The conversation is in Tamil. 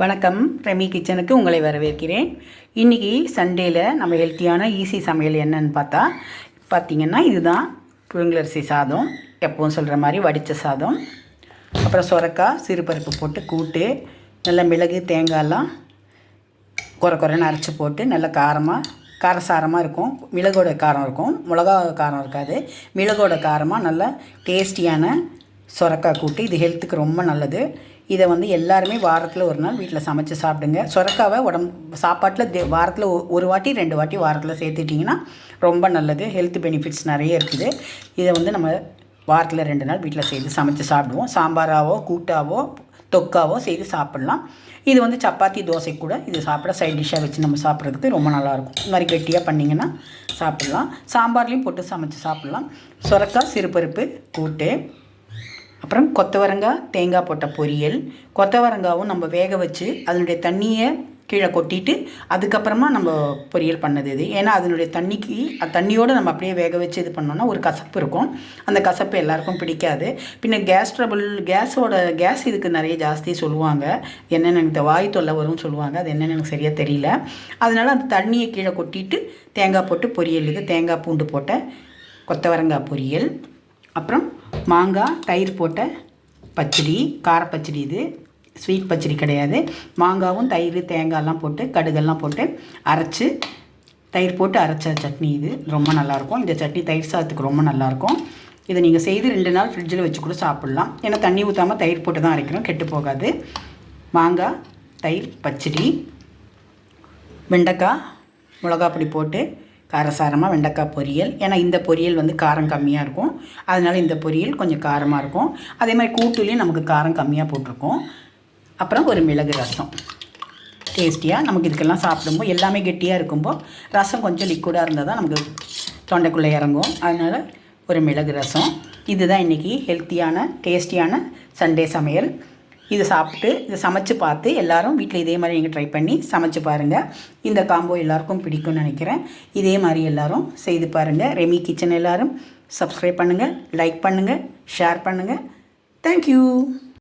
வணக்கம். ரெமி கிச்சனுக்கு உங்களை வரவேற்கிறேன். இன்றைக்கி சண்டேயில் நம்ம ஹெல்த்தியான ஈஸி சமையல் என்னன்னு பார்த்தீங்கன்னா இதுதான் புழுங்கலரிசி சாதம், எப்பவும் சொல்கிற மாதிரி வடித்த சாதம். அப்புறம் சுரக்காய் சிறுபருப்பு போட்டு கூட்டு, நல்லா மிளகு தேங்காயெல்லாம் குறைன்னு அரைச்சி போட்டு நல்லா காரசாரமாக இருக்கும். மிளகோட காரம் இருக்கும், மிளகா காரம் இருக்காது. மிளகோட காரமாக நல்லா டேஸ்டியான சுரக்காய் கூட்டு. இது ஹெல்த்துக்கு ரொம்ப நல்லது. இதை எல்லாருமே வாரத்தில் ஒரு நாள் வீட்டில் சமைச்சு சாப்பிடுங்க. சுரக்காவை சாப்பாட்டில் வாரத்தில் ஒரு வாட்டி 2 வாட்டி வாரத்தில் சேர்த்துட்டிங்கன்னா ரொம்ப நல்லது. ஹெல்த் பெனிஃபிட்ஸ் நிறைய இருக்குது. இதை நம்ம வாரத்தில் 2 நாள் வீட்டில் செய்து சமைச்சு சாப்பிடுவோம். சாம்பாராவோ கூட்டாவோ தொக்காவோ செய்து சாப்பிட்லாம். இது சப்பாத்தி தோசை கூட இது சாப்பிட சைட் டிஷ்ஷாக வச்சு நம்ம சாப்பிட்றதுக்கு ரொம்ப நல்லாயிருக்கும். இந்த மாதிரி கெட்டியாக பண்ணிங்கன்னா சாப்பிட்லாம். சாம்பார்லேயும் போட்டு சமைச்சு சாப்பிட்லாம். சுரக்காய் சிறுபருப்பு கூட்டு, அப்புறம் கொத்தவரங்காய் தேங்காய் போட்ட பொரியல். கொத்தவரங்காவும் நம்ம வேக வச்சு அதனுடைய தண்ணியை கீழே கொட்டிட்டு அதுக்கப்புறமா நம்ம பொரியல் பண்ணது இது. ஏன்னா அதனுடைய தண்ணியோடு நம்ம அப்படியே வேக வச்சு இது பண்ணோன்னா ஒரு கசப்பு இருக்கும். அந்த கசப்பு எல்லாருக்கும் பிடிக்காது. பின்ன கேஸ் இதுக்கு நிறைய ஜாஸ்தி சொல்லுவாங்க. என்னென்னு எனக்கு வாய் தொல்லை வரும்னு சொல்லுவாங்க. அது என்னென்னு எனக்கு சரியாக தெரியல. அதனால் அந்த தண்ணியை கீழே கொட்டிட்டு தேங்காய் போட்டு பொரியல். இது தேங்காய் பூண்டு போட்ட கொத்தவரங்காய் பொரியல். அப்புறம் மாங்காய் தயிர் போட்ட பச்சடி, காரப்பச்சடி. இது ஸ்வீட் பச்சடி கிடையாது. மாங்காவும் தயிர் தேங்காயெல்லாம் போட்டு கடுகெல்லாம் போட்டு அரைச்சி தயிர் போட்டு அரைச்ச சட்னி. இது ரொம்ப நல்லாயிருக்கும். இந்த சட்னி தயிர் சாதத்துக்கு ரொம்ப நல்லாயிருக்கும். இதை நீங்கள் செய்து 2 நாள் ஃப்ரிட்ஜில் வச்சு கூட சாப்பிட்லாம். ஏன்னா தண்ணி ஊற்றாமல் தயிர் போட்டு தான் அரைக்கணும், கெட்டு போகாது. மாங்காய் தயிர் பச்சடி. வெண்டைக்காய் மிளகா பொடி போட்டு காரசாரமாக வெண்டைக்காய் பொரியல். ஏன்னா இந்த பொரியல் காரம் கம்மியாக இருக்கும். அதனால் இந்த பொரியல் கொஞ்சம் காரமாக இருக்கும். அதே மாதிரி கூட்டுலேயும் நமக்கு காரம் கம்மியாக போட்டிருக்கோம். அப்புறம் ஒரு மிளகு ரசம். டேஸ்டியாக நமக்கு இதுக்கெல்லாம் சாப்பிடும்போது எல்லாமே கெட்டியாக இருக்கும்போது ரசம் கொஞ்சம் லிக்விடாக இருந்தால் தான் நமக்கு தொண்டைக்குள்ளே இறங்கும். அதனால் ஒரு மிளகு ரசம். இதுதான் இன்றைக்கி ஹெல்த்தியான டேஸ்டியான சண்டே சமையல். இது சாப்பிட்டு இதை சமைச்சு பார்த்து எல்லோரும் வீட்டில் இதே மாதிரி நீங்கள் ட்ரை பண்ணி சமைச்சு பாருங்கள். இந்த காம்போ எல்லாருக்கும் பிடிக்கும்னு நினைக்கிறேன். இதே மாதிரி எல்லோரும் செய்து பாருங்கள். ரெமி கிச்சன் எல்லோரும் சப்ஸ்கிரைப் பண்ணுங்கள், லைக் பண்ணுங்கள், ஷேர் பண்ணுங்கள். தேங்க்யூ.